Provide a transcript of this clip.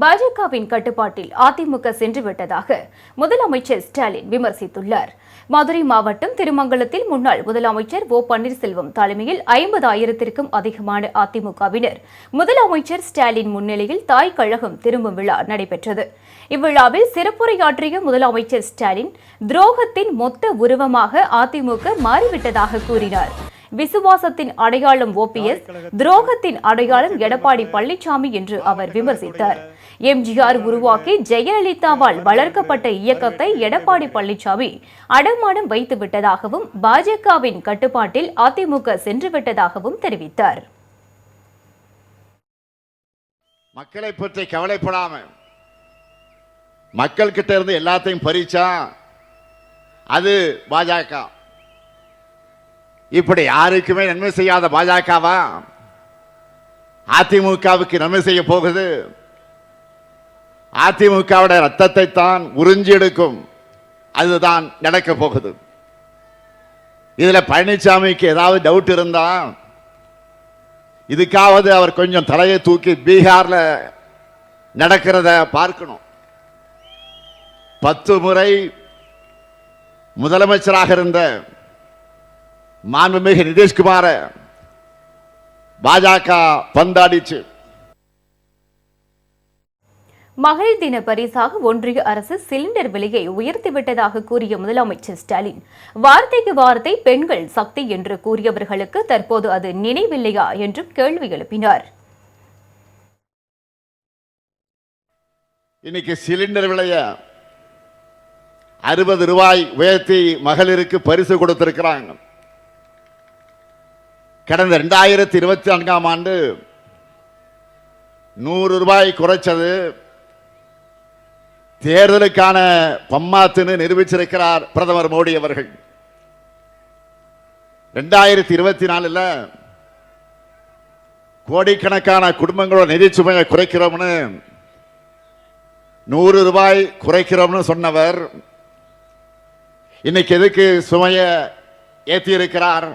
பாஜகவின் கட்டுப்பாட்டில் அதிமுக சென்றுவிட்டதாக முதலமைச்சர் ஸ்டாலின் விமர்சித்துள்ளார். மதுரை மாவட்டம் திருமங்கலத்தில் முன்னாள் முதலமைச்சர் ஓ பன்னீர்செல்வம் தலைமையில் 50,000க்கும் அதிகமான அதிமுகவினர் முதலமைச்சர் ஸ்டாலின் முன்னிலையில் தாய் கழகம் திரும்பும் விழா நடைபெற்றது. இவ்விழாவில் சிறப்புரையாற்றிய முதலமைச்சர் ஸ்டாலின் துரோகத்தின் மொத்த உருவமாக அதிமுக மாறிவிட்டதாக கூறினார். விசுவாசத்தின் அடையாளம் ஓபிஎஸ், துரோகத்தின் அடையாளம் எடப்பாடி பழனிசாமி என்று அவர் விமர்சித்தார். எம்ஜிஆர் உருவாக்கி ஜெயலலிதாவால் வளர்க்கப்பட்ட இயக்கத்தை எடப்பாடி பழனிசாமி அடமானம் வைத்துவிட்டதாகவும் பாஜகவின் கட்டுப்பாட்டில் அதிமுக சென்றுவிட்டதாகவும் தெரிவித்தார். மக்களை பற்றி கவலைப்படாம மக்கள் கிட்ட இருந்து எல்லாத்தையும் பறிச்சா அது பாஜக. இப்படி யாருக்குமே நன்மை செய்யாத பாஜகவா அதிமுகவுக்கு நன்மை செய்ய போகுது? அதிமுகவுடைய ரத்தத்தை தான் உறிஞ்சி எடுக்கும். அதுதான் நடக்க போகுது. இதுல பழனிசாமிக்கு ஏதாவது டவுட் இருந்தா இதுக்காவது அவர் கொஞ்சம் தலையை தூக்கி பீகார்ல நடக்கிறத பார்க்கணும். 10 முறை முதலமைச்சராக இருந்த மாண்புமிகு நிதிஷ்குமார பாஜக பந்தாடிச்சு. மகளிர் தின பரிசாக ஒன்றிய அரசு சிலிண்டர் விலையை உயர்த்திவிட்டதாக கூறிய முதலமைச்சர் ஸ்டாலின், வார்த்தைக்கு வார்த்தை பெண்கள் சக்தி என்று கூறியவர்களுக்கு தற்போது அது நினைவில்லையா என்றும் கேள்வி எழுப்பினார். இன்னைக்கு சிலிண்டர் விலைய 60 ரூபாய் உயர்த்தி மகளிருக்கு பரிசு கொடுத்திருக்கிறாங்க. கடந்த 2024ஆம் ஆண்டு 100 ரூபாய் குறைச்சது தேர்தலுக்கான பம்மாத்துன்னு நிரூபிச்சிருக்கிறார் பிரதமர் மோடி அவர்கள். 2024 கோடிக்கணக்கான குடும்பங்களோட நிதி சுமையை குறைக்கிறோம்னு 100 ரூபாய் குறைக்கிறோம்னு சொன்னவர் இன்னைக்கு எதுக்கு சுமையை ஏற்றி இருக்கிறார்?